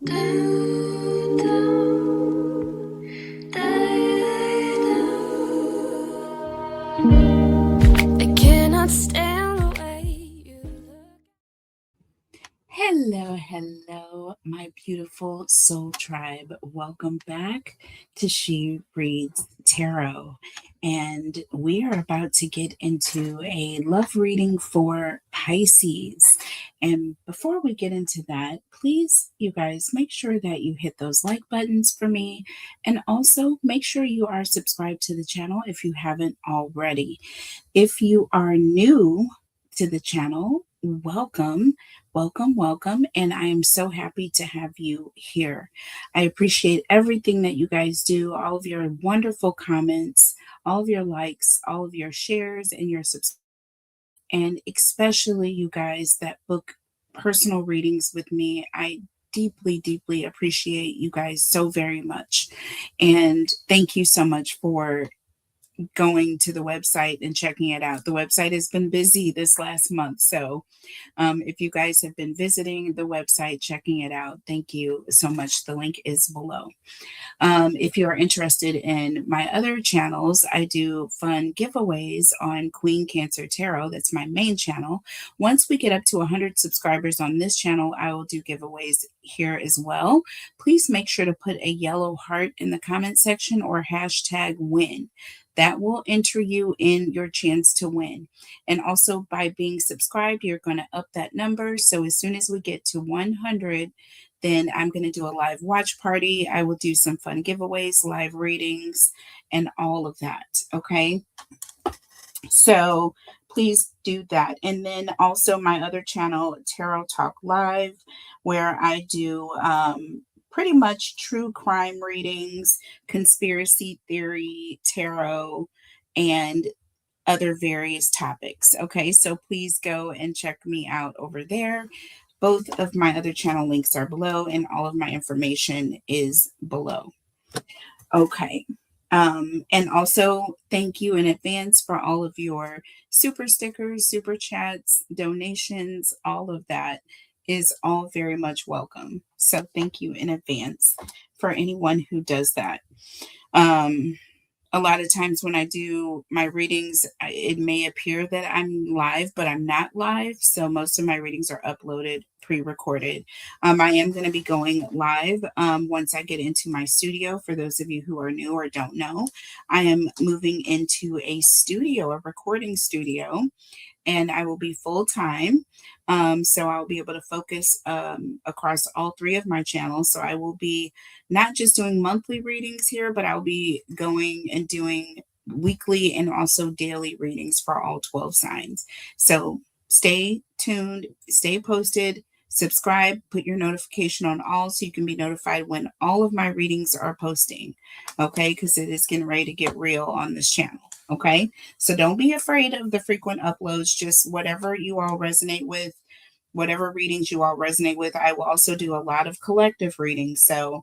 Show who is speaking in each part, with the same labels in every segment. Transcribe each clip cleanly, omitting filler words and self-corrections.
Speaker 1: I cannot stand the way you look.
Speaker 2: Hello, my beautiful soul tribe. Welcome back to She Reads Tarot. And we are about to get into a love reading for Pisces. And before we get into that, please, you guys, make sure that you hit those like buttons for me. And also make sure you are subscribed to the channel if you haven't already. If you are new to the channel, welcome. And I am so happy to have you here. I appreciate everything that you guys do, all of your wonderful comments, all of your likes, all of your shares, and your subscribers. And especially you guys that book personal readings with me. I deeply appreciate you guys so very much. And thank you so much for going to the website and checking it out. The website has been busy this last month. So if you guys have been visiting the website, checking it out, thank you so much. The link is below. If you are interested in my other channels, I do fun giveaways on Queen Cancer Tarot. That's my main channel. Once we get up to 100 subscribers on this channel, I will do giveaways here as well. Please make sure to put a yellow heart in the comment section or hashtag win. That will enter you in your chance to win. And also by being subscribed, you're going to up that number. So as soon as we get to 100, then I'm going to do a live watch party. I will do some fun giveaways, live readings, and all of that. Okay. So please do that. And then also my other channel, Tarot Talk Live, where I do pretty much true crime readings, conspiracy theory, tarot, and other various topics. Okay, so please go and check me out over there. Both of my other channel links are below, and all of my information is below. Okay. And also, thank you in advance for all of your super stickers, super chats, donations, all of that is all very much welcome. So, thank you in advance for anyone who does that. A lot of times when I do my readings, it may appear that I'm live, but I'm not live. So most of my readings are uploaded, pre-recorded. I am going to be going live once I get into my studio. For those of you who are new or don't know, I am moving into a studio, a recording studio, and I will be full time. So I'll be able to focus across all three of my channels. So I will be not just doing monthly readings here, but I'll be going and doing weekly and also daily readings for all 12 signs. So stay tuned, stay posted, subscribe, put your notification on all so you can be notified when all of my readings are posting. Okay, because it is getting ready to get real on this channel. Okay, so don't be afraid of the frequent uploads, just whatever you all resonate with, whatever readings you all resonate with. I will also do a lot of collective readings. So,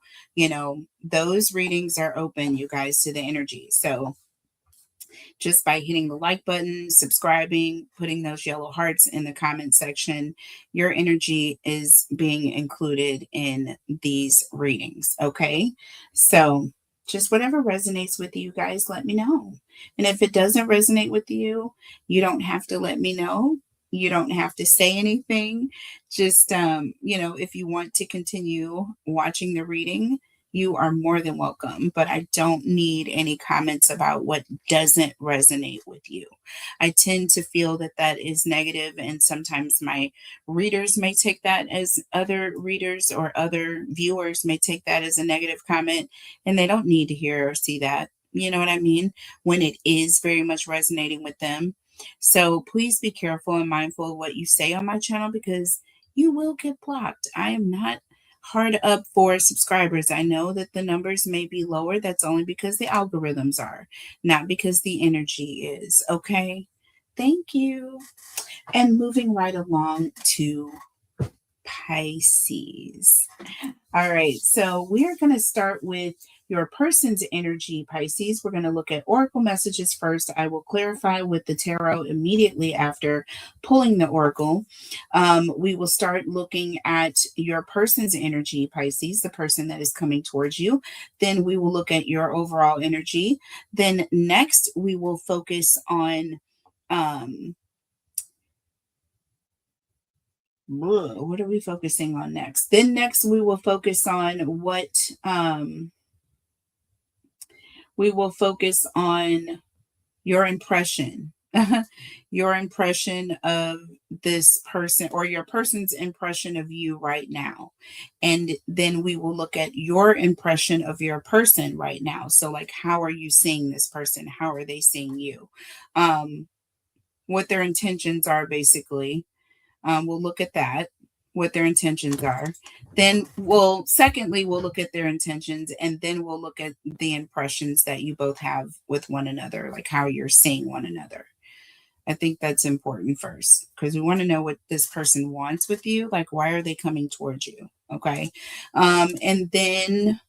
Speaker 2: those readings are open, you guys, to the energy. So, just by hitting the like button, subscribing, putting those yellow hearts in the comment section, your energy is being included in these readings. Okay, so just whatever resonates with you guys, let me know. And if it doesn't resonate with you, you don't have to let me know. You don't have to say anything. Just, if you want to continue watching the reading, you are more than welcome. But I don't need any comments about what doesn't resonate with you. I tend to feel that that is negative, and sometimes my readers may take that as other readers or other viewers may take that as a negative comment, and they don't need to hear or see that. You know what I mean? When it is very much resonating with them. So please be careful and mindful of what you say on my channel because you will get blocked. I am not hard up for subscribers. I know that the numbers may be lower. That's only because the algorithms are, not because the energy is. Okay. Thank you. And moving right along to Pisces. All right. So we're going to start with your person's energy, Pisces. We're going to look at oracle messages first. I will clarify with the tarot immediately after pulling the oracle. We will start looking at your person's energy, Pisces, the person that is coming towards you. Then we will look at your overall energy. Then next, we will focus on what are we focusing on next? Then next, we will focus on we will focus on your impression. Your impression of this person, or your person's impression of you right now. And then we will look at your impression of your person right now. So, like, how are you seeing this person? How are they seeing you? What their intentions are, basically. We'll look at that, what their intentions are. Then secondly, we'll look at their intentions, and then we'll look at the impressions that you both have with one another, like how you're seeing one another. I think that's important first, because we want to know what this person wants with you. Like, why are they coming towards you? Okay. And then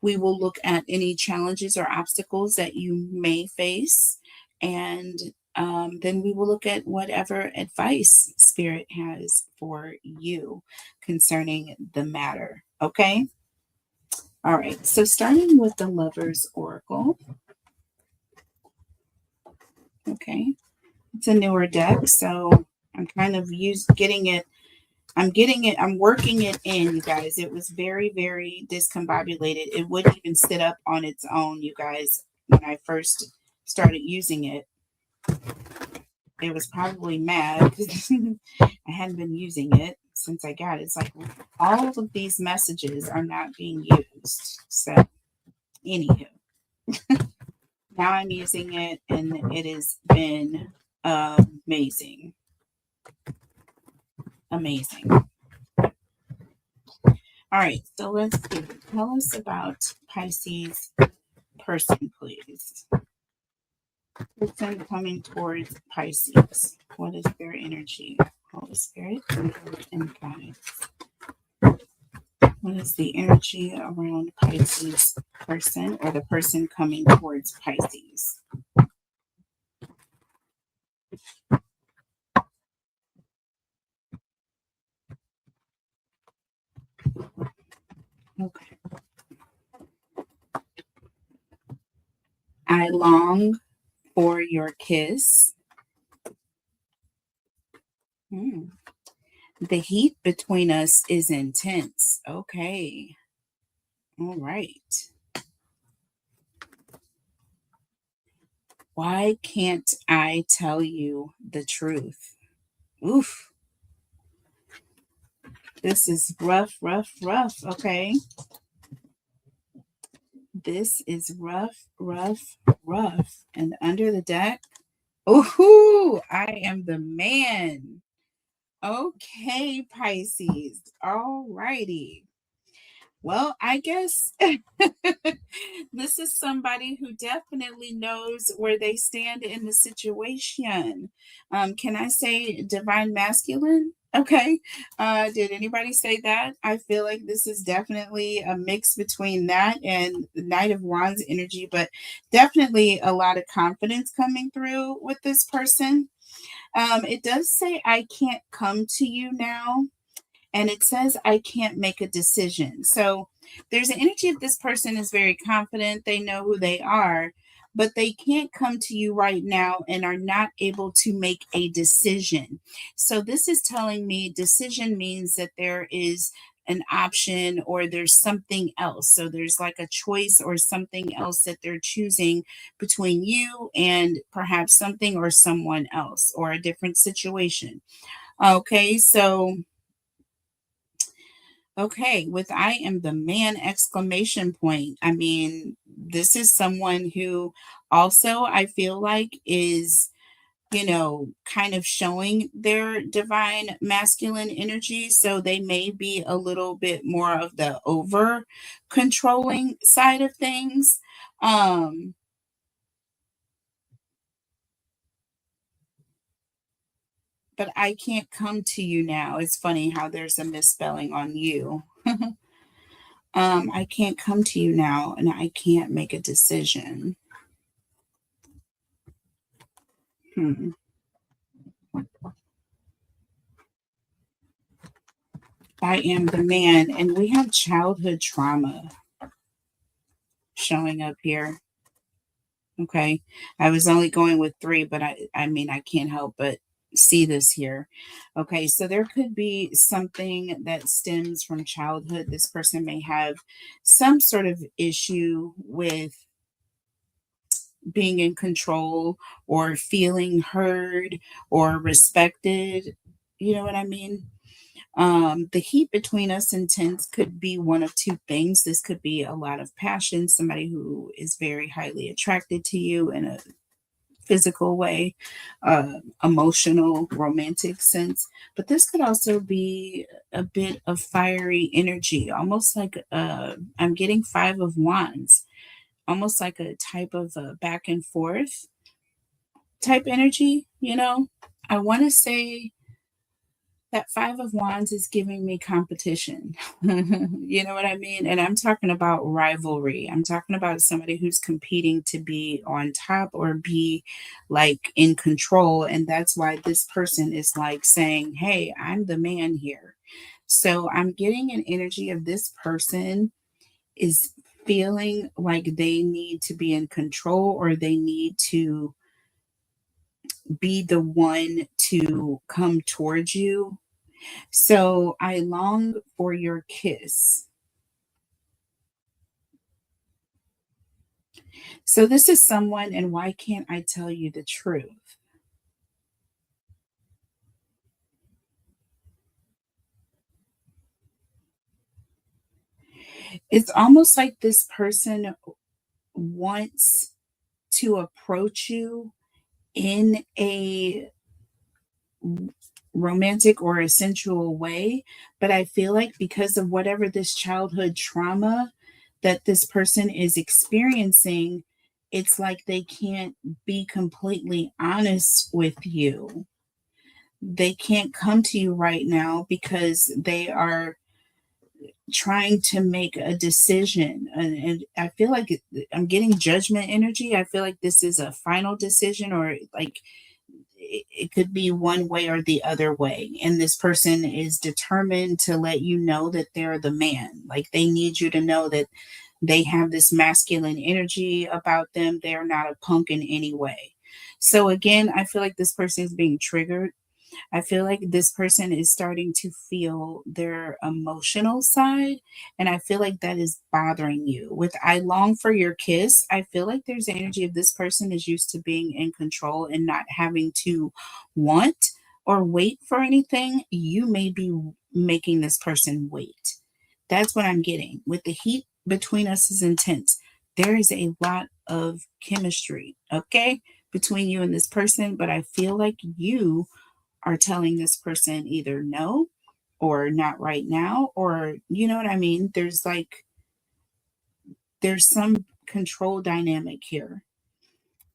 Speaker 2: we will look at any challenges or obstacles that you may face. And then we will look at whatever advice Spirit has for you concerning the matter. Okay. All right. So, starting with the Lover's Oracle. Okay. It's a newer deck. So, I'm kind of getting it. I'm working it in, you guys. It was very, very discombobulated. It wouldn't even sit up on its own, you guys, when I first started using it. It was probably mad because I hadn't been using it since I got it. It's like all of these messages are not being used. So, anywho, now I'm using it, and it has been amazing. Amazing. All right, so let's see. Tell us about Pisces person, please. Person coming towards Pisces. What is their energy? Holy Spirit and guides. What is the energy around Pisces person, or the person coming towards Pisces? Okay. I long for your kiss. The heat between us is intense. Okay. All right. Why can't I tell you the truth? Oof. This is rough, rough, rough. Okay. This is rough, rough, rough. And under the deck, ooh, I am the man. Okay, Pisces. All righty. Well, I guess this is somebody who definitely knows where they stand in the situation. Can I say divine masculine? Okay. Did anybody say that? I feel like this is definitely a mix between that and the Knight of Wands energy, but definitely a lot of confidence coming through with this person. It does say, I can't come to you now. And it says, I can't make a decision. So there's an energy of this person is very confident. They know who they are, but they can't come to you right now and are not able to make a decision. So this is telling me decision means that there is an option, or there's something else. So there's like a choice or something else that they're choosing between you and perhaps something or someone else, or a different situation. Okay, so okay, with I am the man exclamation point. I mean, this is someone who also I feel like is, kind of showing their divine masculine energy. So they may be a little bit more of the over controlling side of things. Um, but I can't come to you now. It's funny how there's a misspelling on you. I can't come to you now and I can't make a decision. Hmm. I am the man, and we have childhood trauma showing up here. Okay. I was only going with three, but I mean, I can't help but see this here. Okay. So there could be something that stems from childhood. This person may have some sort of issue with being in control or feeling heard or respected. You know what I mean? The heat between us and tens could be one of two things. This could be a lot of passion, somebody who is very highly attracted to you in a physical way, emotional, romantic sense. But this could also be a bit of fiery energy, almost like I'm getting Five of Wands, almost like a type of back and forth type energy, you know? I want to say that Five of Wands is giving me competition. You know what I mean? And I'm talking about rivalry. I'm talking about somebody who's competing to be on top or be like in control. And that's why this person is like saying, hey, I'm the man here. So I'm getting an energy of this person is feeling like they need to be in control or they need to be the one to come towards you. So I long for your kiss. So this is someone, and why can't I tell you the truth? It's almost like this person wants to approach you in a romantic or a sensual way, but I feel like because of whatever this childhood trauma that this person is experiencing, it's like they can't be completely honest with you. They can't come to you right now because they are trying to make a decision. And I feel like I'm getting judgment energy. I feel like this is a final decision, or like it could be one way or the other way. And this person is determined to let you know that they're the man. Like they need you to know that they have this masculine energy about them. They're not a punk in any way. So again, I feel like this person is being triggered. I feel like this person is starting to feel their emotional side, and I feel like that is bothering you. With I long for your kiss, I feel like there's energy of this person is used to being in control and not having to want or wait for anything. You may be making this person wait. That's what I'm getting. With the heat between us is intense. There is a lot of chemistry, okay, between you and this person, but I feel like you are telling this person either no or not right now, or you know what I mean? There's some control dynamic here.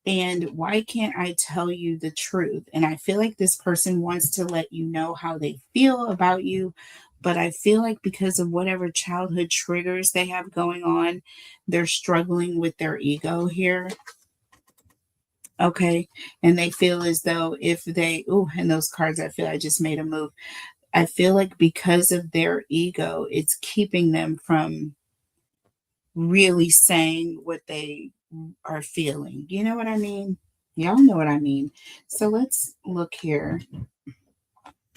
Speaker 2: And why can't I tell you the truth? And I feel like this person wants to let you know how they feel about you, but I feel like because of whatever childhood triggers they have going on, they're struggling with their ego here. Okay. And they feel as though if they, oh, and those cards, I feel I just made a move. I feel like because of their ego, it's keeping them from really saying what they are feeling. You know what I mean? Y'all know what I mean. So let's look here.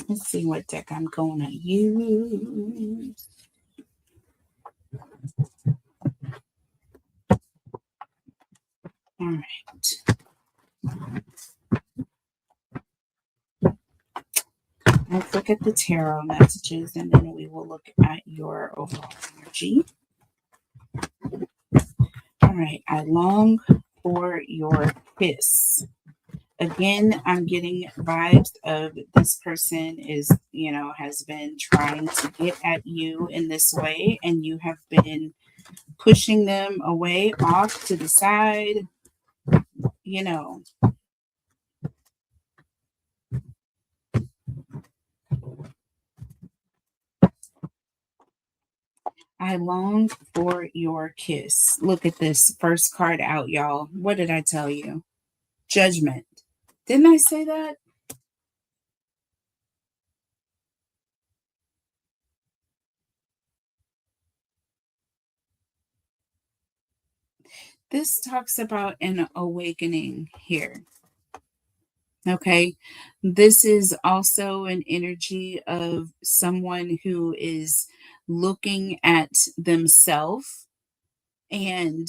Speaker 2: Let's see what deck I'm going to use. All right. Let's look at the tarot messages and then we will look at your overall energy. All right. I long for your kiss. Again, I'm getting vibes of this person is, has been trying to get at you in this way, and you have been pushing them away off to the side. You know, I long for your kiss. Look at this first card out, y'all. What did I tell you? Judgment. Didn't I say that? This talks about an awakening here. Okay. This is also an energy of someone who is looking at themselves and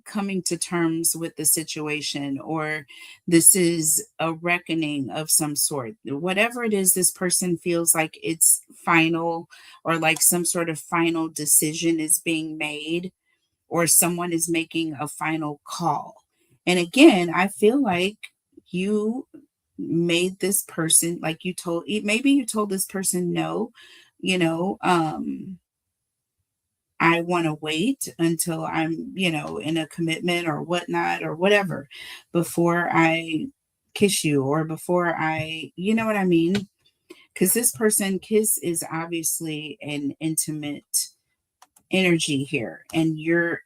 Speaker 2: coming to terms with the situation, or this is a reckoning of some sort. Whatever it is, this person feels like it's final, or like some sort of final decision is being made, or someone is making a final call. And again, I feel like you made this person, like you told, maybe you told this person no, you know, I want to wait until I'm, in a commitment or whatnot or whatever before I kiss you, or before I, you know what I mean? Because this person, kiss is obviously an intimate energy here, and you're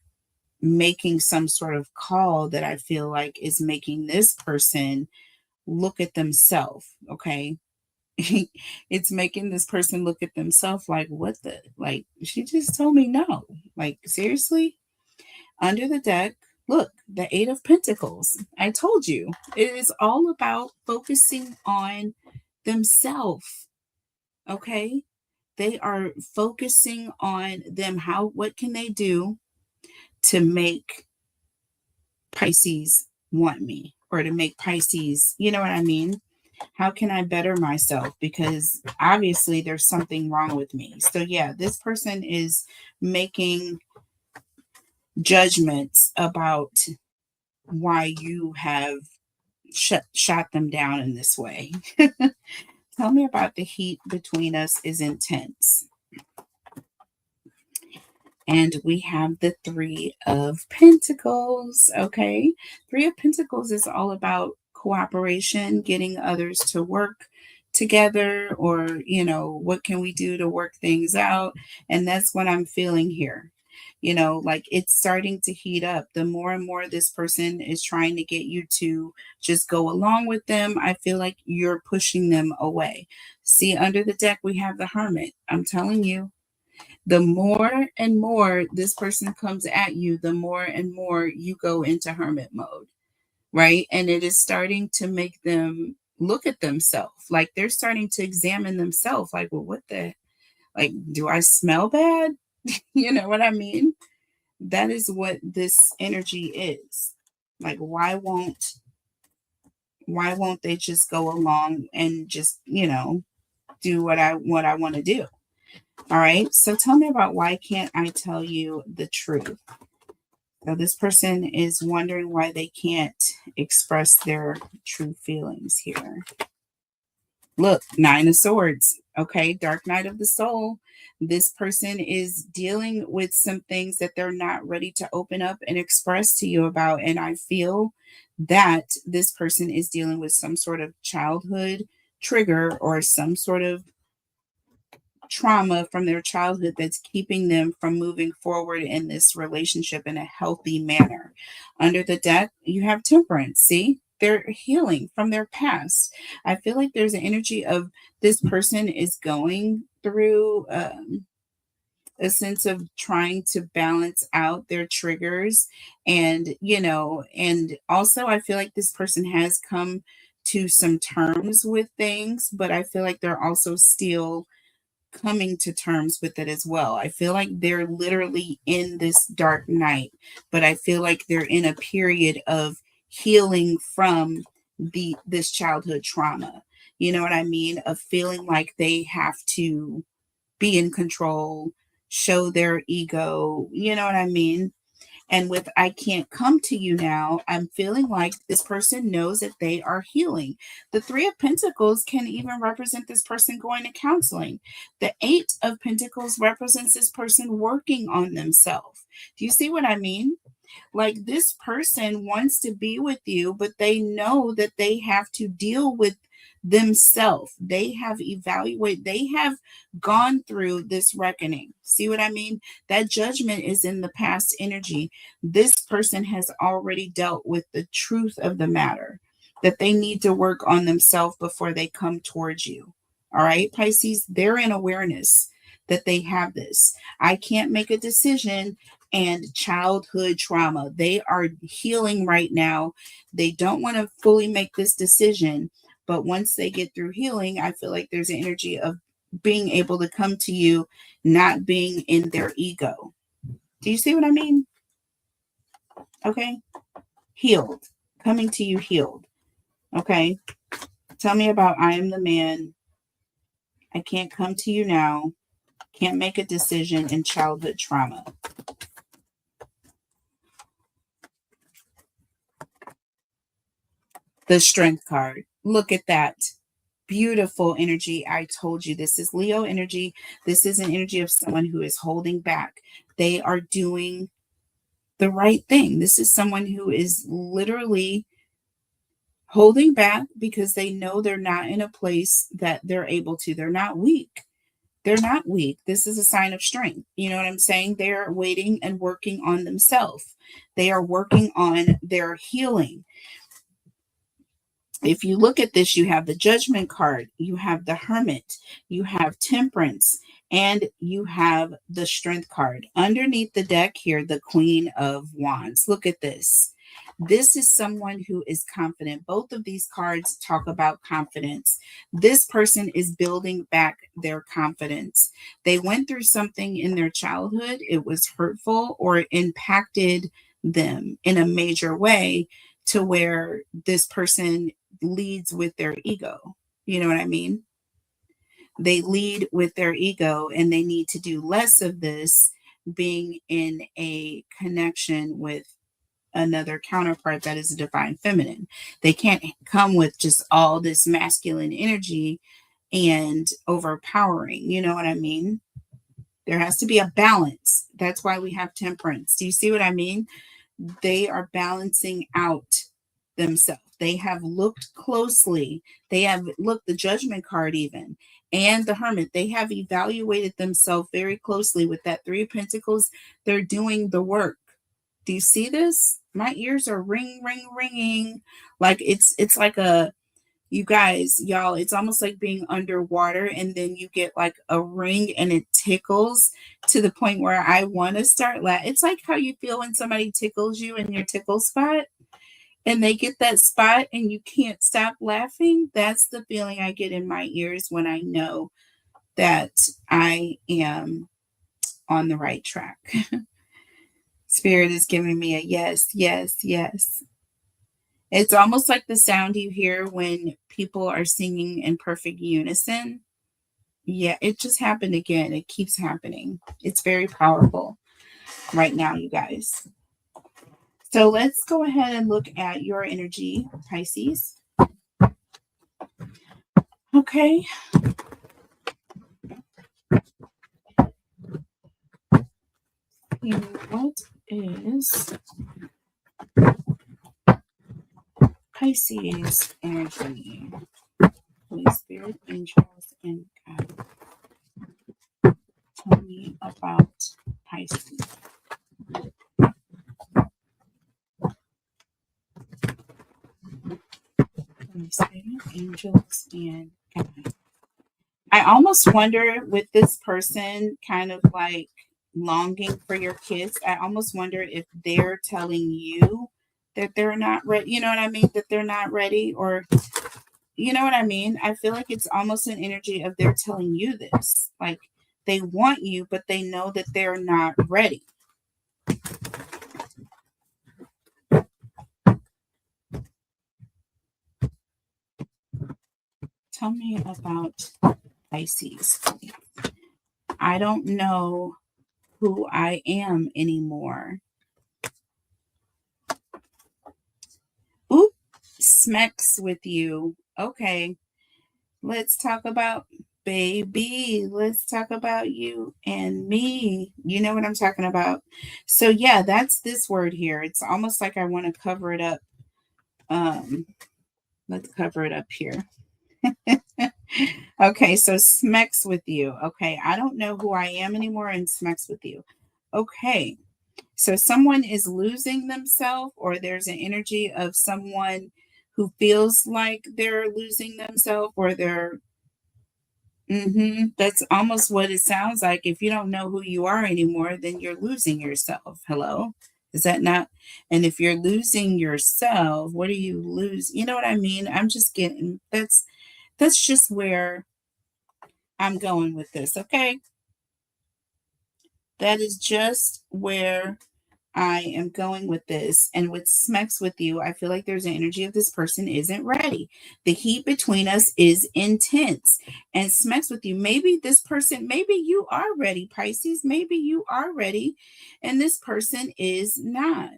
Speaker 2: making some sort of call that I feel like is making this person look at themselves. Okay. It's making this person look at themselves like, what the, like, she just told me no. Like, seriously? Under the deck, look, the Eight of Pentacles. I told you, it is all about focusing on themselves. Okay. They are focusing on them. What can they do to make Pisces want me, or to make Pisces, you know what I mean? How can I better myself? Because obviously there's something wrong with me. So, yeah, this person is making judgments about why you have shot them down in this way. Tell me about the heat between us is intense. And we have the Three of Pentacles. Okay. Three of Pentacles is all about cooperation, getting others to work together, or, what can we do to work things out? And that's what I'm feeling here. Like it's starting to heat up. The more and more this person is trying to get you to just go along with them, I feel like you're pushing them away. See, under the deck, we have the Hermit. I'm telling you, the more and more this person comes at you, the more and more you go into hermit mode, right? And it is starting to make them look at themselves. Like they're starting to examine themselves. Like, well, like, do I smell bad? You know what I mean? That is what this energy is. Like, why won't they just go along and just, do what I want to do? All right. So tell me about, why can't I tell you the truth? So this person is wondering why they can't express their true feelings here. Look, Nine of Swords. Okay. Dark night of the soul. This person is dealing with some things that they're not ready to open up and express to you about. And I feel that this person is dealing with some sort of childhood trigger, or some sort of trauma from their childhood that's keeping them from moving forward in this relationship in a healthy manner. Under the deck, you have Temperance. See, they're healing from their past. I feel like there's an energy of this person is going through a sense of trying to balance out their triggers. And, and also I feel like this person has come to some terms with things, but I feel like they're also still coming to terms with it as well. I feel like they're literally in this dark night, but I feel like they're in a period of healing from this childhood trauma. You know what I mean? Of feeling like they have to be in control, show their ego, you know what I mean? And with I can't come to you now, I'm feeling like this person knows that they are healing. The Three of Pentacles can even represent this person going to counseling. The Eight of Pentacles represents this person working on themselves. Do you see what I mean? Like this person wants to be with you, but they know that they have to deal with themselves. They have evaluated, they have gone through this reckoning. See what I mean? That judgment is in the past energy. This person has already dealt with the truth of the matter, that they need to work on themselves before they come towards you. All right, Pisces, they're in awareness that they have this. I can't make a decision, and childhood trauma. They are healing right now. They don't want to fully make this decision, but once they get through healing, I feel like there's an energy of being able to come to you, not being in their ego. Do you see what I mean? Okay. Healed. Coming to you healed. Okay. Tell me about I am the man. I can't come to you now. Can't make a decision in childhood trauma. The strength card. Look at that. Beautiful energy. I told you this is Leo energy. This is an energy of someone who is holding back. They are doing the right thing. This is someone who is literally holding back because they know they're not in a place that they're able to. They're not weak. They're not weak. This is a sign of strength. You know what I'm saying? They're waiting and working on themselves. They are working on their healing. If you look at this, you have the judgment card, you have the hermit, you have temperance, and you have the strength card. Underneath the deck here, the queen of wands. Look at this. This is someone who is confident. Both of these cards talk about confidence. This person is building back their confidence. They went through something in their childhood. It was hurtful or impacted them in a major way to where this person leads with their ego. You know what I mean? They lead with their ego and they need to do less of this, being in a connection with another counterpart that is a divine feminine. They can't come with just all this masculine energy and overpowering. You know what I mean? There has to be a balance. That's why we have temperance. Do you see what I mean? They are balancing out themselves. They have looked closely. They have looked the judgment card even and the hermit. They have evaluated themselves very closely with that 3 of Pentacles. They're doing the work. Do you see this? My ears are ringing. Like it's like a, you guys, y'all, it's almost like being underwater and then you get like a ring and it tickles to the point where I want to start laughing. It's like how you feel when somebody tickles you in your tickle spot and they get that spot and you can't stop laughing. That's the feeling I get in my ears when I know that I am on the right track. Spirit is giving me a yes, yes, yes. It's almost like the sound you hear when people are singing in perfect unison. Yeah, it just happened again. It keeps happening. It's very powerful right now, you guys. So let's go ahead and look at your energy, Pisces. Okay. And what is Pisces energy? Holy Spirit, angels, and God. Tell me about Pisces. Holy Spirit, angels, and God. I almost wonder with this person kind of like longing for your kids. I almost wonder if they're telling you that they're not ready. You know what I mean? That they're not ready, or you know what I mean? I feel like it's almost an energy of they're telling you this. Like they want you, but they know that they're not ready. Tell me about Pisces. I don't know who I am anymore. Oop, smacks with you. Okay, let's talk about baby. Let's talk about you and me. You know what I'm talking about. So yeah, that's this word here. It's almost like I want to cover it up. Let's cover it up here. Okay, so smecks with you. Okay, I don't know who I am anymore and smecks with you. Okay, so someone is losing themselves, or there's an energy of someone who feels like they're losing themselves, or they're that's almost what it sounds like. If you don't know who you are anymore, then you're losing yourself. Hello? Is that not? And if you're losing yourself, what do you lose? You know what I mean? I'm just getting that's just where I'm going with this, okay? That is just where I am going with this. And with smacks with you, I feel like there's an energy of this person isn't ready. The heat between us is intense. And smacks with you, maybe this person, maybe you are ready, Pisces. Maybe you are ready, and this person is not.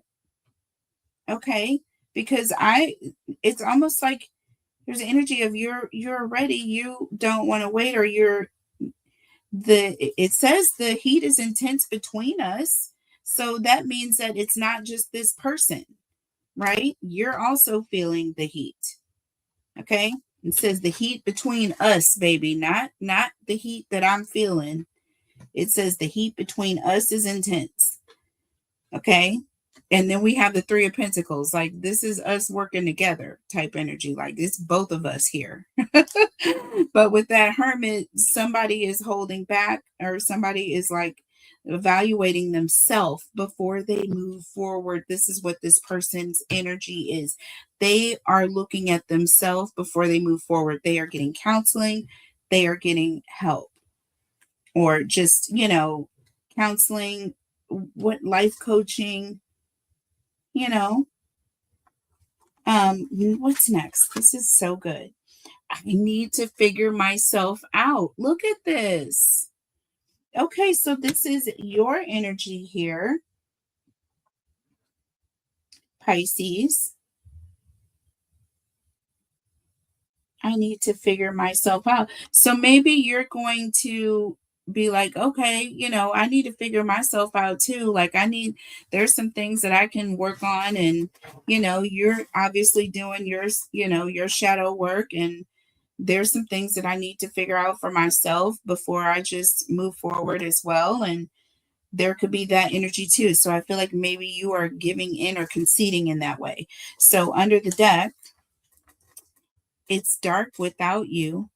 Speaker 2: Okay. Because it's almost like there's an energy of you're ready, you don't want to wait, or it says the heat is intense between us, so that means that it's not just this person, right? You're also feeling the heat. Okay, it says the heat between us, baby, not the heat that I'm feeling. It says the heat between us is intense. Okay. And then we have the Three of Pentacles. Like, this is us working together type energy. Like, it's both of us here. But with that Hermit, somebody is holding back, or somebody is like evaluating themselves before they move forward. This is what this person's energy is. They are looking at themselves before they move forward. They are getting counseling, they are getting help, or just, counseling, what life coaching, you know. What's next? This is so good. I need to figure myself out. Look at this. Okay, so this is your energy here, Pisces. I need to figure myself out. So maybe you're going to be like, okay, I need to figure myself out too. Like, there's some things that I can work on. And, you're obviously doing your shadow work. And there's some things that I need to figure out for myself before I just move forward as well. And there could be that energy too. So I feel like maybe you are giving in or conceding in that way. So under the deck, it's dark without you.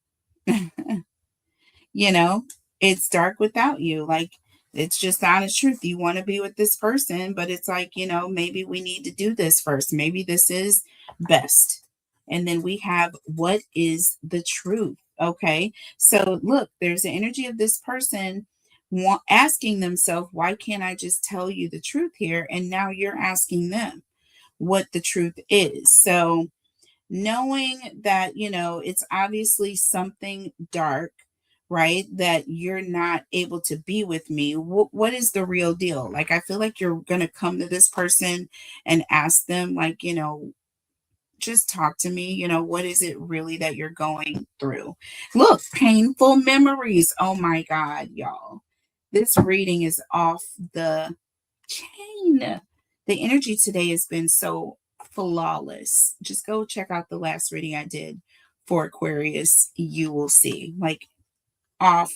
Speaker 2: you know, it's dark without you. Like, it's just the honest truth. You want to be with this person, but it's like, maybe we need to do this first. Maybe this is best. And then we have what is the truth. Okay. So look, there's the energy of this person asking themselves, why can't I just tell you the truth here? And now you're asking them what the truth is. So knowing that, it's obviously something dark, right? That you're not able to be with me. What is the real deal? Like, I feel like you're going to come to this person and ask them, like, just talk to me. What is it really that you're going through? Look, painful memories. Oh my God, y'all. This reading is off the chain. The energy today has been so flawless. Just go check out the last reading I did for Aquarius. You will see, like, off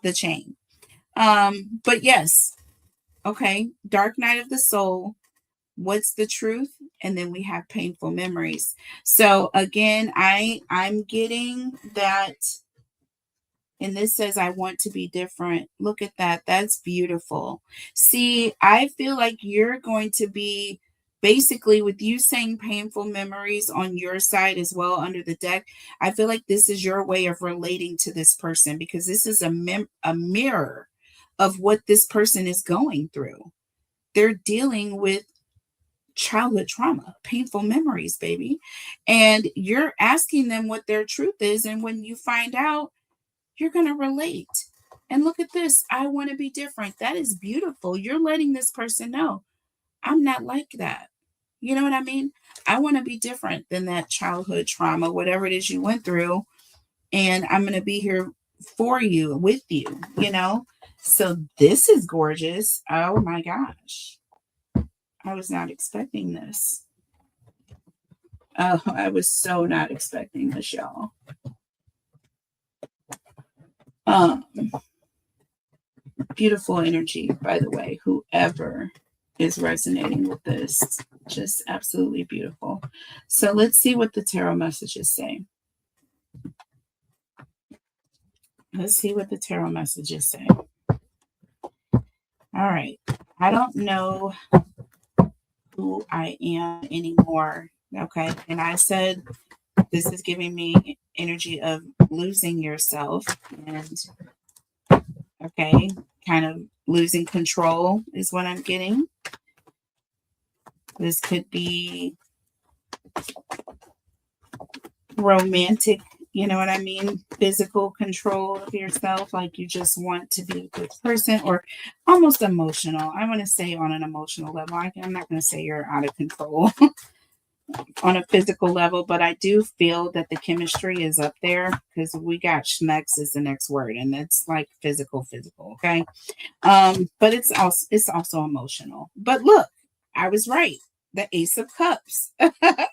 Speaker 2: the chain. But yes, okay. Dark night of the soul. What's the truth? And then we have painful memories. So again, I'm getting that. And this says, I want to be different. Look at that. That's beautiful. See, I feel like you're going to be basically, with you saying painful memories on your side as well under the deck. I feel like this is your way of relating to this person, because this is a mirror of what this person is going through. They're dealing with childhood trauma, painful memories, baby. And you're asking them what their truth is. And when you find out, you're going to relate. And look at this. I want to be different. That is beautiful. You're letting this person know, I'm not like that. You know what I mean? I want to be different than that childhood trauma, whatever it is you went through. And I'm going to be here for you, with you. So this is gorgeous. Oh my gosh. I was not expecting this. Oh, I was so not expecting this, y'all. Um, Beautiful energy, by the way, whoever is resonating with this. Just absolutely beautiful. So let's see what the tarot messages say. Let's see what the tarot messages say. All right. I don't know who I am anymore. Okay. And I said this is giving me energy of losing yourself and, okay, kind of losing control is what I'm getting. This could be romantic, you know what I mean? Physical control of yourself, like you just want to be a good person, or almost emotional. I want to say on an emotional level. I'm not going to say you're out of control on a physical level, but I do feel that the chemistry is up there because we got schmex is the next word, and it's like physical, okay. But it's also emotional. But look, I was right. The Ace of Cups. I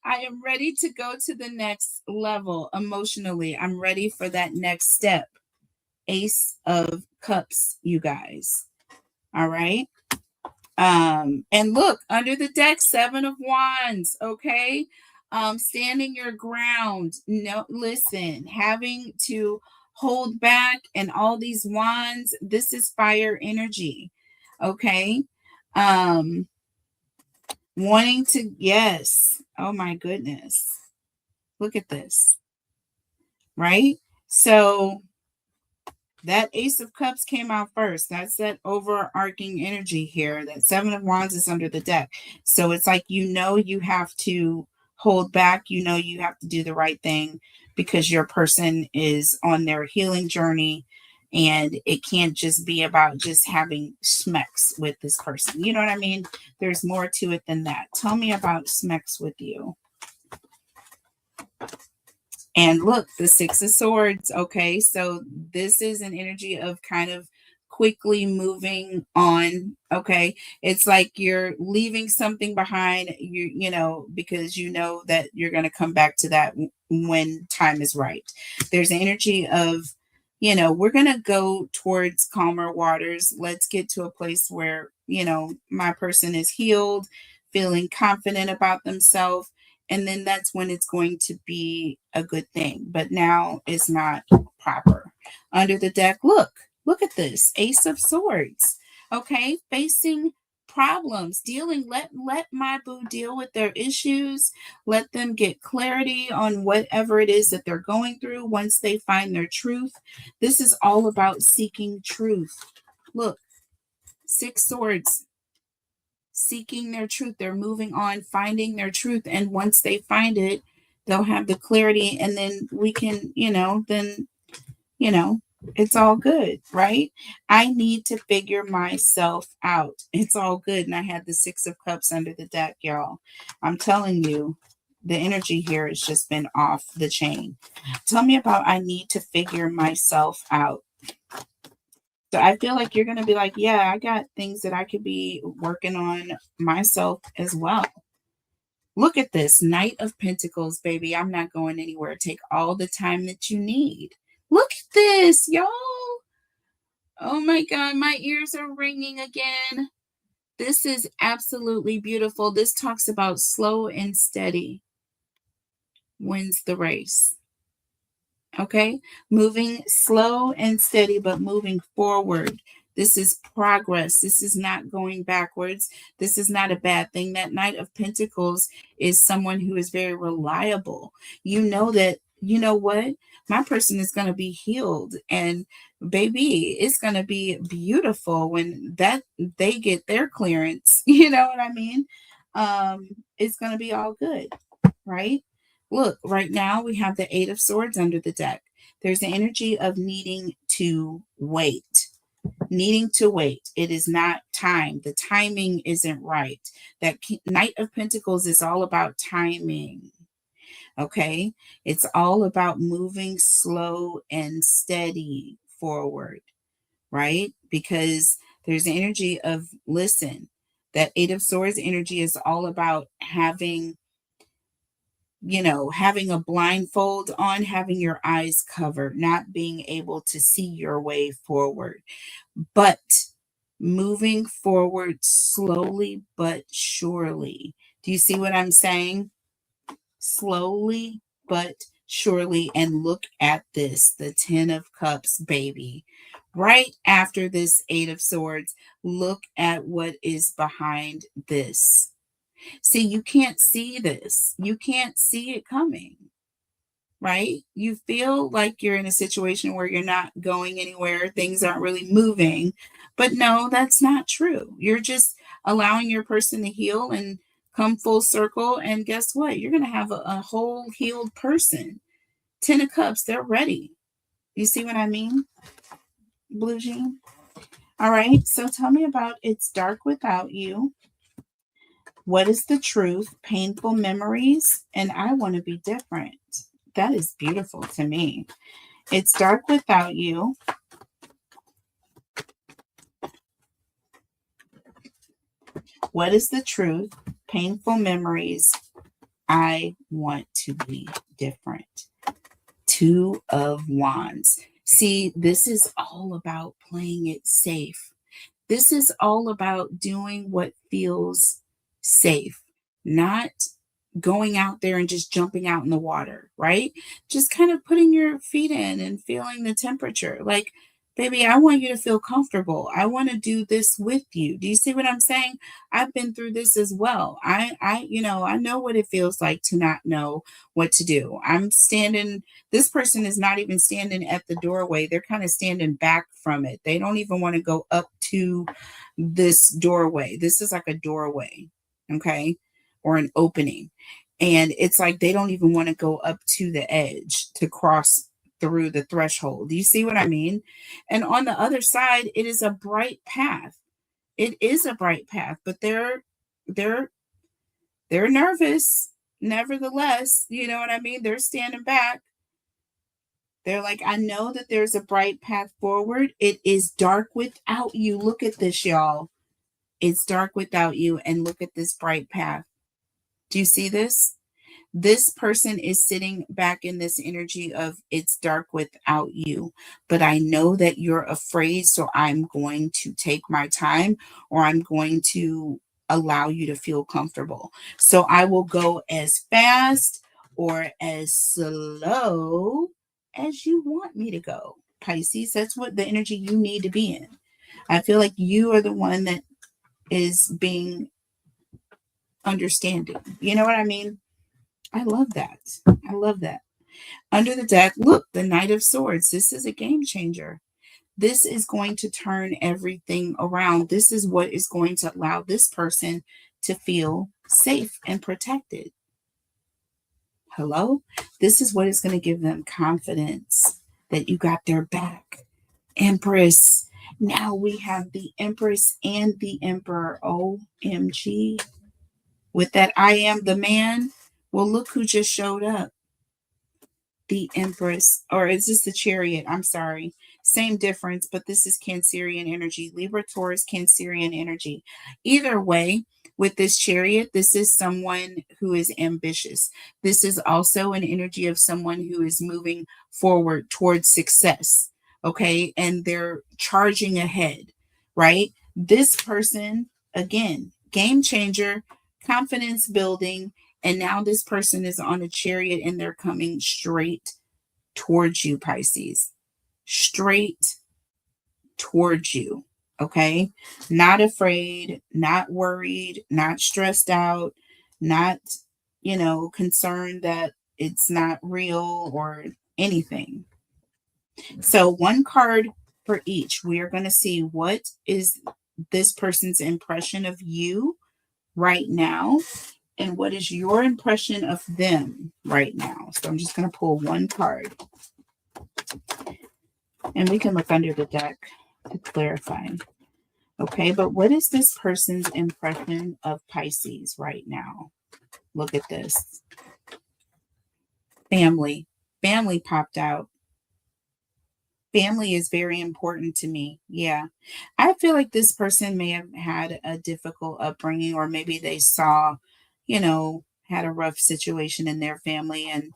Speaker 2: am ready to go to the next level emotionally. I'm ready for that next step. Ace of Cups, you guys. All right. And look, under the deck, Seven of Wands, okay? Standing your ground. No, listen, having to hold back and all these wands, this is fire energy. Okay. Um, Wanting to, yes. Oh my goodness. Look at this. Right? So that Ace of Cups came out first. That's that overarching energy here. That Seven of Wands is under the deck. So it's like, you have to hold back. You have to do the right thing because your person is on their healing journey. And it can't just be about just having smecks with this person. You know what I mean? There's more to it than that. Tell me about smecks with you. And look, the Six of Swords. Okay, so this is an energy of kind of quickly moving on. Okay, it's like you're leaving something behind. Because you know that you're going to come back to that when time is right. There's an energy of, we're going to go towards calmer waters. Let's get to a place where, my person is healed, feeling confident about themselves, and then that's when it's going to be a good thing. But now it's not proper. Under the deck, look at this Ace of Swords. Okay, facing problems, dealing, let my boo deal with their issues. Let them get clarity on whatever it is that they're going through once they find their truth. This is all about seeking truth. Look, Six Swords, seeking their truth. They're moving on, finding their truth. And once they find it, they'll have the clarity. And then we can, you know, it's all good, right? I need to figure myself out. It's all good. And I had the Six of Cups under the deck, y'all. I'm telling you, the energy here has just been off the chain. Tell me about I need to figure myself out. So I feel like you're going to be like, yeah, I got things that I could be working on myself as well. Look at this Knight of Pentacles, baby. I'm not going anywhere. Take all the time that you need. Look at this, y'all. Oh my God, my ears are ringing again. This is absolutely beautiful. This talks about slow and steady wins the race. Okay, moving slow and steady, but moving forward. This is progress. This is not going backwards. This is not a bad thing. That Knight of Pentacles is someone who is very reliable. You know that, you know what? My person is going to be healed, and baby, it's going to be beautiful when that they get their clearance. You know what I mean? It's going to be all good, right? Look, right now we have the Eight of Swords under the deck. There's the energy of needing to wait. Needing to wait. It is not time. The timing isn't right. That Knight of Pentacles is all about timing. Okay? It's all about moving slow and steady forward, right? Because there's the energy of, listen, that Eight of Swords energy is all about having having a blindfold on, having your eyes covered, not being able to see your way forward, but moving forward slowly but surely. Do you see what I'm saying? Slowly but surely. And look at this, the 10 of Cups, baby. Right after this 8 of Swords, look at what is behind this. See, you can't see this. You can't see it coming, right? You feel like you're in a situation where you're not going anywhere, things aren't really moving. But no, that's not true. You're just allowing your person to heal and come full circle. And guess what? You're going to have a whole healed person. 10 of Cups, they're ready. You see what I mean, Blue Jean? All right. So tell me about It's Dark Without You. What is the truth? Painful memories. And I want to be different. That is beautiful to me. It's Dark Without You. What is the truth? Painful memories. I want to be different. 2 of Wands. See, this is all about playing it safe. This is all about doing what feels safe, not going out there and just jumping out in the water, right? Just kind of putting your feet in and feeling the temperature. Like, baby, I want you to feel comfortable. I want to do this with you. Do you see what I'm saying? I've been through this as well. I know what it feels like to not know what to do. I'm standing, this person is not even standing at the doorway. They're kind of standing back from it. They don't even want to go up to this doorway. This is like a doorway, okay? Or an opening. And it's like they don't even want to go up to the edge to cross through the threshold. Do you see what I mean? And on the other side, it is a bright path. It is a bright path, but they're nervous. Nevertheless, you know what I mean? They're standing back. They're like, I know that there's a bright path forward. It is dark without you. Look at this, y'all. It's dark without you. And look at this bright path. Do you see this? This person is sitting back in this energy of it's dark without you, but I know that you're afraid, so I'm going to take my time, or I'm going to allow you to feel comfortable. So I will go as fast or as slow as you want me to go. Pisces, that's what the energy you need to be in. I feel like you are the one that is being understanding. You know what I mean? I love that. I love that. Under the deck, look, the Knight of Swords. This is a game changer. This is going to turn everything around. This is what is going to allow this person to feel safe and protected. Hello? This is what is going to give them confidence that you got their back. Empress. Now we have the Empress and the Emperor. OMG. With that I am the man. Well, look who just showed up. The Empress, or is this the Chariot? I'm sorry. Same difference, but this is Cancerian energy. Libra, Taurus, Cancerian energy. Either way, with this Chariot, this is someone who is ambitious. This is also an energy of someone who is moving forward towards success. Okay. And they're charging ahead, right? This person, again, game changer, confidence building. And now this person is on a chariot and they're coming straight towards you, Pisces. Straight towards you. Okay. Not afraid, not worried, not stressed out, not, concerned that it's not real or anything. So, one card for each. We are going to see what is this person's impression of you right now, and what is your impression of them right now. So I'm just going to pull one card. And we can look under the deck to clarify. Okay, but what is this person's impression of Pisces right now? Look at this. Family. Family popped out. Family is very important to me. Yeah. I feel like this person may have had a difficult upbringing, or maybe they saw, had a rough situation in their family, and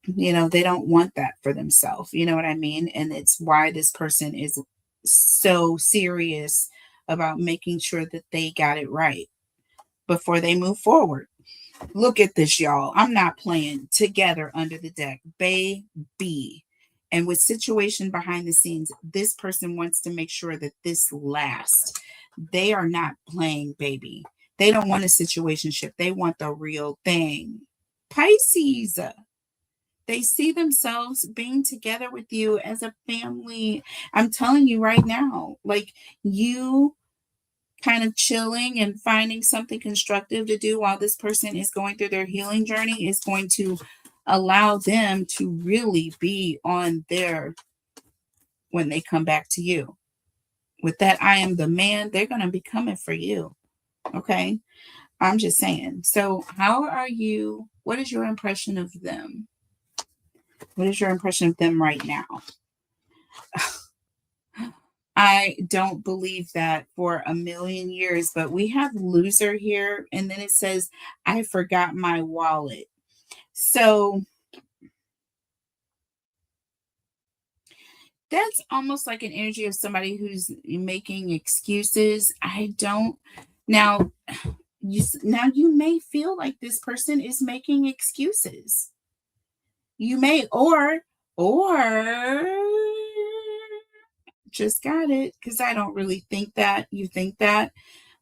Speaker 2: they don't want that for themselves. You know what I mean? And it's why this person is so serious about making sure that they got it right before they move forward. Look at this, y'all. I'm not playing. Together under the deck, baby. And with situation behind the scenes, this person wants to make sure that this lasts. They are not playing, baby. They don't want a situationship. They want the real thing. Pisces. They see themselves being together with you as a family. I'm telling you right now, like, you kind of chilling and finding something constructive to do while this person is going through their healing journey is going to allow them to really be on their when they come back to you. With that, I am the man, they're going to be coming for you. Okay. I'm just saying. So, how are you? What is your impression of them? What is your impression of them right now? I don't believe that for a million years, but we have loser here. And then it says, I forgot my wallet. So that's almost like an energy of somebody who's making excuses. I don't. Now, you may feel like this person is making excuses. You may, or just got it, because I don't really think that you think that.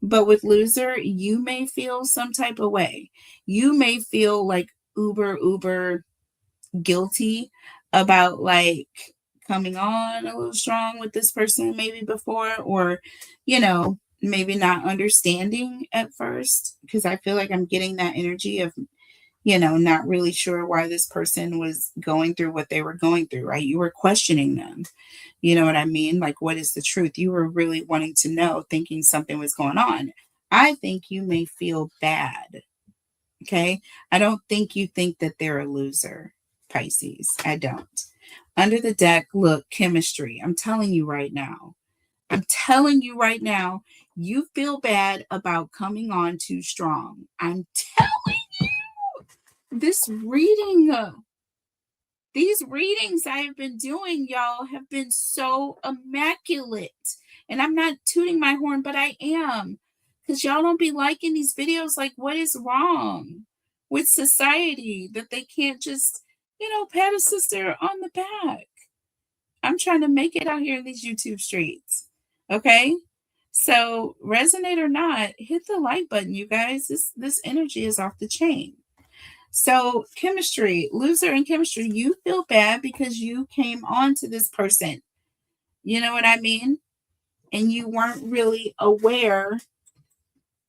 Speaker 2: But with loser, you may feel some type of way. You may feel like uber guilty about like coming on a little strong with this person maybe before, or maybe not understanding at first, because I feel like I'm getting that energy of not really sure why this person was going through what they were going through, right? You were questioning them. You know what I mean? Like, what is the truth? You were really wanting to know, thinking something was going on. I think you may feel bad. Okay. I don't think you think that they're a loser, Pisces. I don't. Under the deck, look, chemistry. I'm telling you right now. I'm telling you right now, you feel bad about coming on too strong. I'm telling you. This reading, these readings I have been doing, y'all, have been so immaculate. And I'm not tooting my horn, but I am. Because y'all don't be liking these videos. Like, what is wrong with society that they can't just, pat a sister on the back? I'm trying to make it out here in these YouTube streets. Okay? So, resonate or not, hit the like button, you guys. This energy is off the chain. So, chemistry, loser in chemistry, you feel bad because you came on to this person. You know what I mean? And you weren't really aware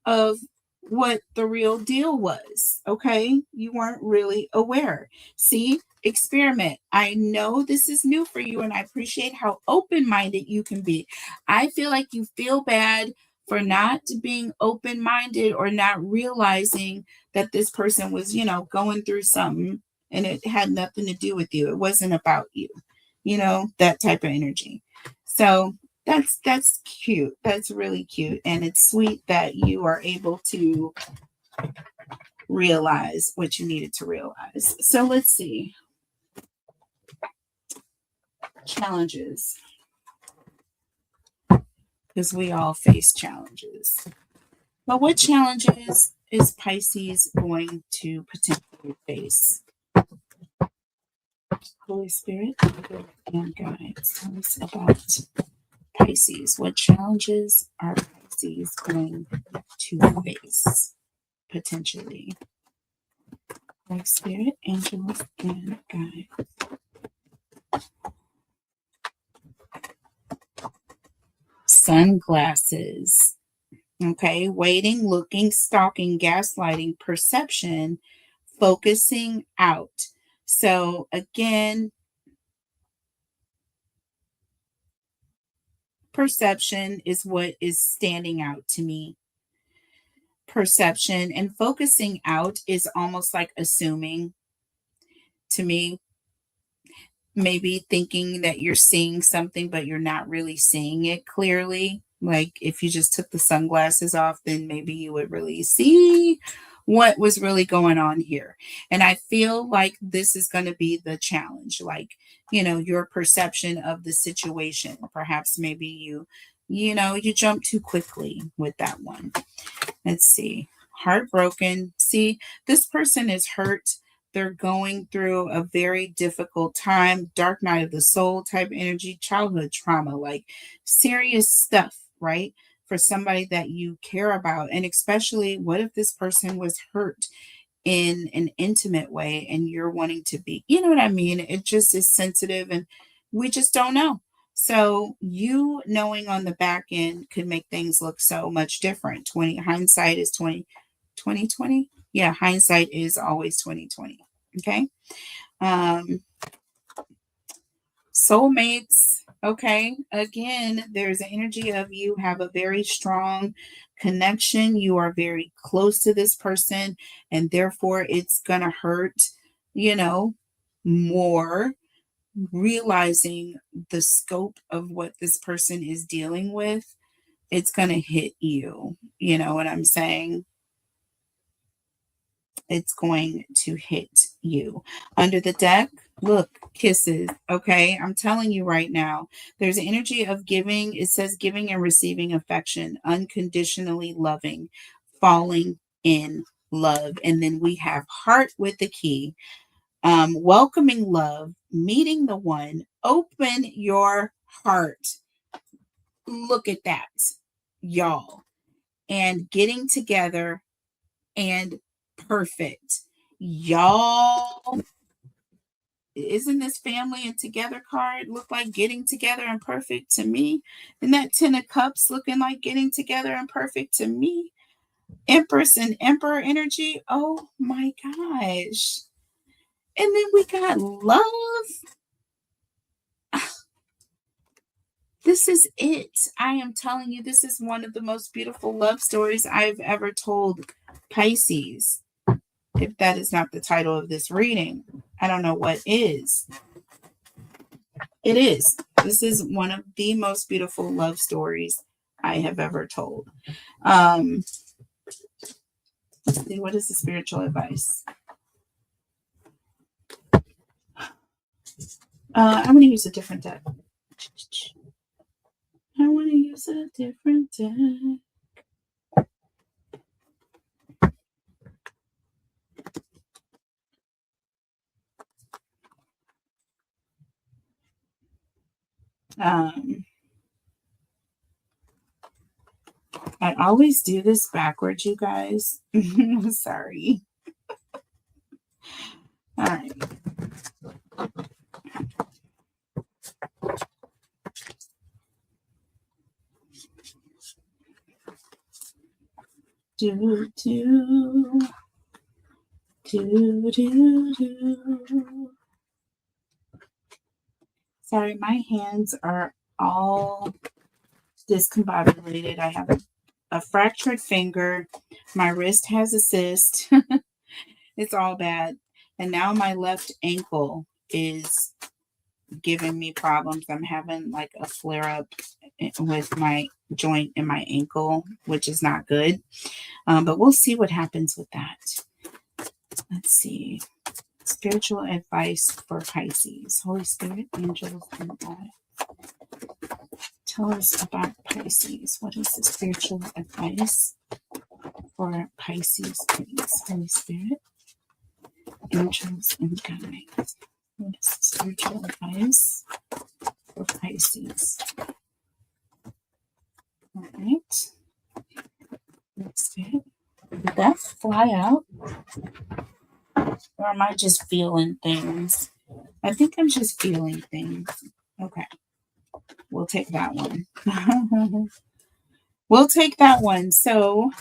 Speaker 2: of what the real deal was. Okay. You weren't really aware. See, experiment. I know this is new for you, and I appreciate how open minded you can be. I feel like you feel bad for not being open minded or not realizing that this person was, going through something and it had nothing to do with you. It wasn't about you, that type of energy. So, that's cute. That's really cute. And it's sweet that you are able to realize what you needed to realize. So let's see. Challenges. Because we all face challenges. But what challenges is Pisces going to potentially face? Holy Spirit and guides, tell us about Pisces. What challenges are Pisces going to face potentially? Holy Spirit, angels, and guides. Sunglasses. Okay, waiting, looking, stalking, gaslighting, perception, focusing out. So again, perception is what is standing out to me. Perception and focusing out is almost like assuming to me. Maybe thinking that you're seeing something, but you're not really seeing it clearly. Like if you just took the sunglasses off, then maybe you would really see what was really going on here. And I feel like this is going to be the challenge, like, your perception of the situation. Perhaps maybe you jump too quickly with that one. Let's see. Heartbroken. See, this person is hurt. They're going through a very difficult time, dark night of the soul type energy, childhood trauma, like serious stuff, right? For somebody that you care about. And especially, what if this person was hurt in an intimate way and you're wanting to be, you know what I mean? It just is sensitive and we just don't know. So you knowing on the back end could make things look so much different. 20 hindsight is 2020. Yeah, hindsight is always 2020. Okay. Um Soulmates. Okay. Again, there's an energy of you have a very strong connection. You are very close to this person, and therefore it's going to hurt, you know, more realizing the scope of what this person is dealing with. It's going to hit you. You know what I'm saying? It's going to hit you. Under the deck, look, kisses. Okay. I'm telling you right now, there's an energy of giving. It says giving and receiving affection, unconditionally loving, falling in love. And then we have heart with the key, welcoming love, meeting the one, open your heart. Look at that, y'all. And getting together and perfect. Y'all, isn't this family and together card look like getting together and perfect to me? And that 10 of cups looking like getting together and perfect to me? Empress and emperor energy. Oh my gosh. And then we got love. This is it. I am telling you, this is one of the most beautiful love stories I've ever told, Pisces. If that is not the title of this reading, I don't know what is. It is. This is one of the most beautiful love stories I have ever told. Let's see, what is the spiritual advice? I'm going to use a different deck. I want to use a different deck. I always do this backwards, you guys. Sorry. All right. Do, do, do, do, do. Sorry, my hands are all discombobulated. I have a fractured finger. My wrist has a cyst. It's all bad. And now my left ankle is giving me problems. I'm having like a flare up with my joint in my ankle, which is not good. But we'll see what happens with that. Let's see. Spiritual advice for Pisces. Holy Spirit, angels, and God. Tell us about Pisces. What is the spiritual advice for Pisces, please? Holy Spirit, angels, and guides. What is the spiritual advice for Pisces? All right. Let's see. Did that fly out? Or am I just feeling things? I think I'm just feeling things. Okay. We'll take that one. We'll take that one. So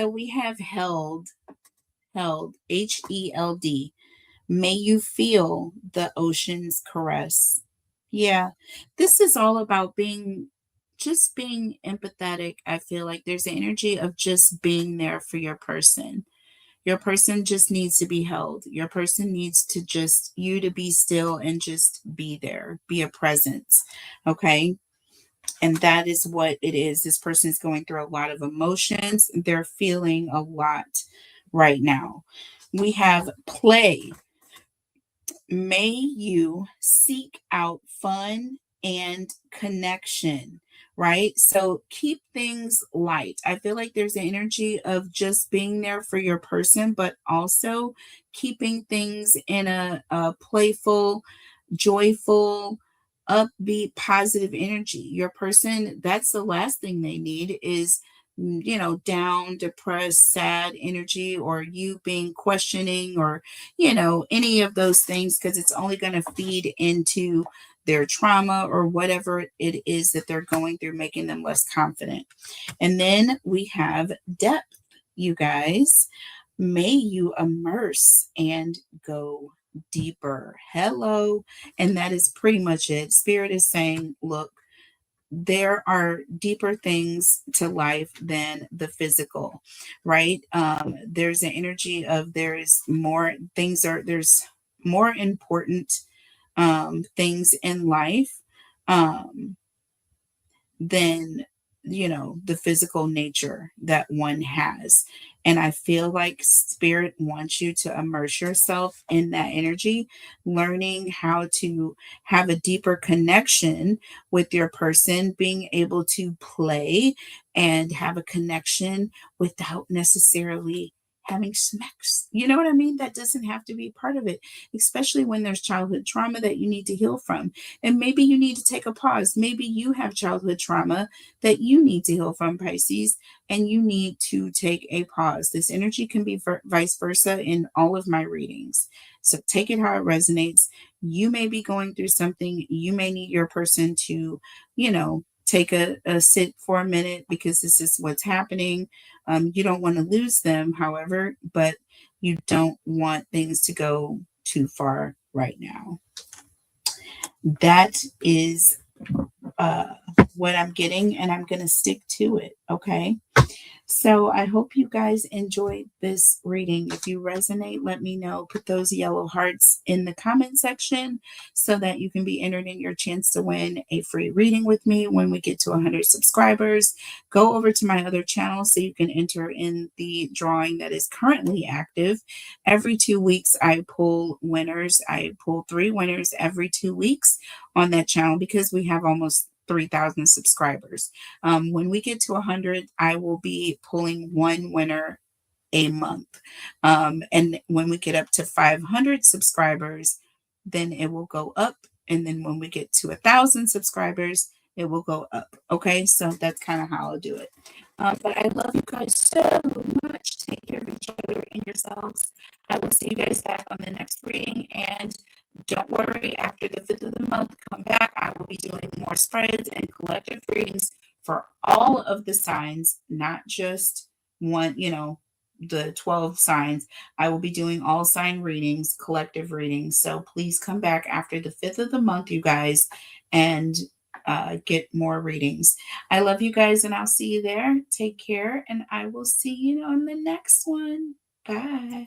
Speaker 2: we have held, HELD. May you feel the ocean's caress. Yeah. This is all about just being empathetic. I feel like there's an energy of just being there for your person. Your person just needs to be held. Your person needs to you to be still and just be there, be a presence. Okay. And that is what it is. This person is going through a lot of emotions. They're feeling a lot right now. We have play. May you seek out fun and connection, right? So keep things light. I feel like there's an energy of just being there for your person, but also keeping things in a playful, joyful, upbeat, positive energy. Your person, that's the last thing they need is down, depressed, sad energy, or you being questioning, or any of those things, because it's only going to feed into their trauma or whatever it is that they're going through, making them less confident. And then we have depth, you guys. May you immerse and go deeper. Hello. And that is pretty much it. Spirit is saying, look, there are deeper things to life than the physical, right? There's an energy of there's more important things in life um, than the physical nature that one has. And I feel like spirit wants you to immerse yourself in that energy, learning how to have a deeper connection with your person, being able to play and have a connection without necessarily having smacks. You know what I mean? That doesn't have to be part of it, especially when there's childhood trauma that you need to heal from. And maybe you need to take a pause. Maybe you have childhood trauma that you need to heal from, Pisces, and you need to take a pause. This energy can be vice versa in all of my readings. So take it how it resonates. You may be going through something. You may need your person to, take a sit for a minute because this is what's happening. You don't want to lose them, however, but you don't want things to go too far right now. That is uh, what I'm getting, and I'm going to stick to it. Okay. So I hope you guys enjoyed this reading. If you resonate, let me know. Put those yellow hearts in the comment section so that you can be entered in your chance to win a free reading with me when we get to 100 subscribers. Go over to my other channel so you can enter in the drawing that is currently active. Every 2 weeks, I pull winners. I pull 3 winners every 2 weeks on that channel because we have almost 3,000 subscribers. When we get to 100, I will be pulling 1 winner a month. And when we get up to 500 subscribers, then it will go up. And then when we get to 1,000 subscribers, it will go up. Okay, so that's kind of how I'll do it. But I love you guys so much. Take care of each other and yourselves. I will see you guys back on the next reading. And don't worry, after the 5th of the month, come back. I will be doing more spreads and collective readings for all of the signs, not just one, the 12 signs. I will be doing all sign readings, collective readings. So please come back after the 5th of the month, you guys, and get more readings. I love you guys, and I'll see you there. Take care, and I will see you on the next one. Bye.